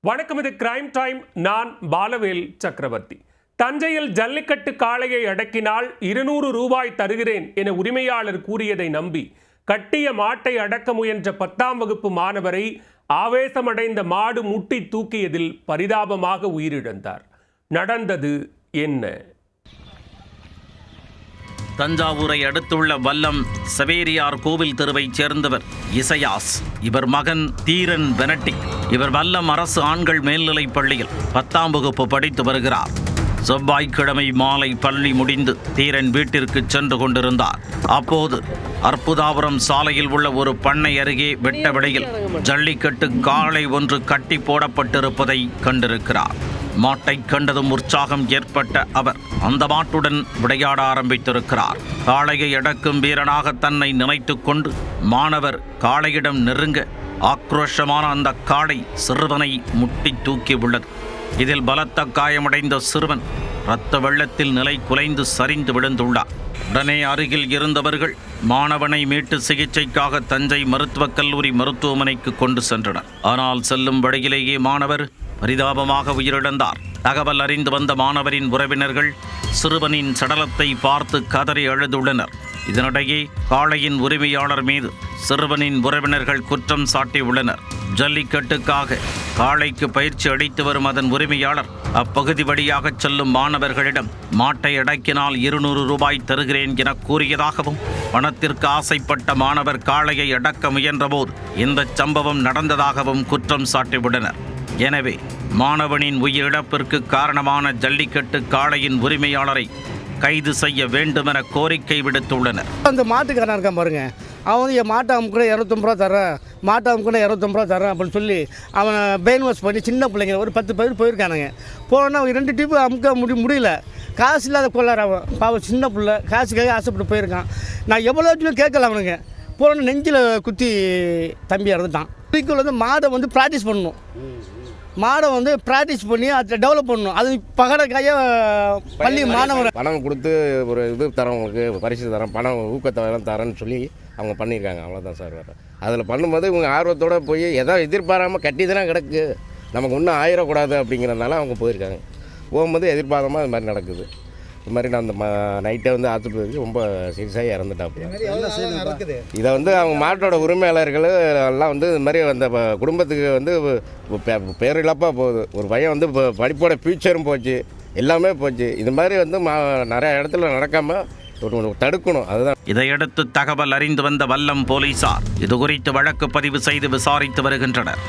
வணக்கம், இது crime time. நான் பாலவேல் சக்கரவர்த்தி. தஞ்சையில் ஜல்லிக்கட்டு காளையை அடக்கினால் 200 ரூபாய் தருகிறேன் என உரிமையாளர் கூறியதை நம்பி கட்டிய மாட்டை அடக்க முயன்ற 10ஆம் வகுப்பு மாணவரை ஆவேசமடைந்த மாடு முட்டி தூக்கியதில் பரிதாபமாக உயிரிழந்தார். நடந்தது என்ன? தஞ்சாவூரை அடுத்துள்ள வல்லம் சவேரியார் கோவில் தெருவைச் சேர்ந்தவர் இசையாஸ். இவர் மகன் தீரன் பெனட்டிக். இவர் வல்லம் அரசு ஆண்கள் மேல்நிலைப் பள்ளியில் 10ஆம் வகுப்பு படித்து வருகிறார். செவ்வாய்க்கிழமை மாலை பள்ளி முடிந்து தீரன் வீட்டிற்கு சென்று கொண்டிருந்தார். அப்போது அற்புதாபுரம் சாலையில் உள்ள ஒரு பண்ணை அருகே வெட்ட வெளியில் ஜல்லிக்கட்டு காளை ஒன்று கட்டி போடப்பட்டிருப்பதை கண்டிருக்கிறார். மாட்டை கண்டதும் உற்சாகம் ஏற்பட்ட அவர் அந்த மாட்டுடன் விளையாட ஆரம்பித்திருக்கிறார். காளையை அடக்கும் வீரனாக தன்னை நினைத்து கொண்டு மாணவர் காளையிடம் நெருங்க ஆக்ரோஷமான அந்த காளை சிறுவனை முட்டி தூக்கி உள்ளது. இதில் பலத்த காயமடைந்த சிறுவன் இரத்த வெள்ளத்தில் நிலை குலைந்து சரிந்து விழுந்துள்ளார். உடனே அருகில் இருந்தவர்கள் மாணவனை மீட்டு சிகிச்சைக்காக தஞ்சை மருத்துவக் கல்லூரி மருத்துவமனைக்கு கொண்டு சென்றனர். ஆனால் செல்லும் வழியிலேயே மாணவர் பரிதாபமாக உயிரிழந்தார். தகவல் அறிந்து வந்த மாணவரின் உறவினர்கள் சிறுவனின் சடலத்தை பார்த்து கதறி அழுதுள்ளனர். இதனிடையே காளையின் உரிமையாளர் மீது சிறுவனின் உறவினர்கள் குற்றம் சாட்டியுள்ளனர். ஜல்லிக்கட்டுக்காக காளைக்கு பயிற்சி அளித்து வரும் அதன் உரிமையாளர் அப்பகுதி வழியாக செல்லும் மாணவர்களிடம் மாட்டை அடக்கினால் 200 ரூபாய் தருகிறேன் என கூறியதாகவும், பணத்திற்கு ஆசைப்பட்ட மாணவர் காளையை அடக்க முயன்றபோது இந்த சம்பவம் நடந்ததாகவும் குற்றம் சாட்டியுள்ளனர். எனவே மாணவனின் உயிரிழப்பிற்கு காரணமான ஜல்லிக்கட்டு காளையின் உரிமையாளரை கைது செய்ய வேண்டுமென கோரிக்கை விடுத்துள்ளனர். அந்த மாட்டுக்காரன் இருக்கான் பாருங்க, அவன் வந்து என் மாட்டை அமுக்குனா 250 ரூபா தரேன், மாட்டை அமுக்குனா 250 ரூபா தரேன் அப்படின்னு சொல்லி அவனை பிரெயின் வாஷ் பண்ணி சின்ன பிள்ளைங்க ஒரு 10 பேர் போயிருக்கானுங்க. போனால் 2 டிப்பு அமுக்க முடியல. காசு இல்லாத கொள்ளார் அவன். பாவம் சின்ன பிள்ளை காசுக்காக ஆசைப்பட்டு போயிருக்கான். நான் எவ்வளோ கேட்கல அவனுங்க. போன நெஞ்சில் குத்தி தம்பி இறந்துட்டான். வீக்கில் வந்து மாடை வந்து ப்ராக்டிஸ் பண்ணணும். மாடை வந்து ப்ராக்டிஸ் பண்ணி அதை டெவலப் பண்ணணும். அது பகடக்காய பள்ளி மாணவர் பணம் கொடுத்து ஒரு இது தரோம், உங்களுக்கு பரிசு தரோம், பணம் ஊக்கத்தை தரேன்னு சொல்லி அவங்க பண்ணியிருக்காங்க. அவ்வளோதான் சார். வேறு அதில் பண்ணும்போது இவங்க ஆர்வத்தோடு போய் எதோ எதிர்பாராமல் கட்டி தானே கிடக்கு, நமக்கு ஒன்றும் ஆயிடக்கூடாது அப்படிங்கிறதுனால அவங்க போயிருக்காங்க. போகும்போது எதிர்பாராமல் அது மாதிரி நடக்குது. இது மாதிரி நான் அந்த நைட்டே வந்து ஆஸ்பத்திரிக்கு ரொம்ப சீரியஸாகி இறந்துட்டாப்புல. இதை வந்து அவங்க மாட்டோட உரிமையாளர்கள் எல்லாம் வந்து இது மாதிரி அந்த குடும்பத்துக்கு வந்து பேரிழப்பாக போகுது. ஒரு பையன் வந்து இப்போ படிப்போட ஃபியூச்சரும் போச்சு, எல்லாமே போச்சு. இது மாதிரி வந்து நிறைய இடத்துல நடக்காமல் தடுக்கணும். அதுதான். இதையடுத்து தகவல் அறிந்து வந்த வல்லம் போலீசார் இது குறித்து வழக்கு பதிவு செய்து விசாரித்து வருகின்றனர்.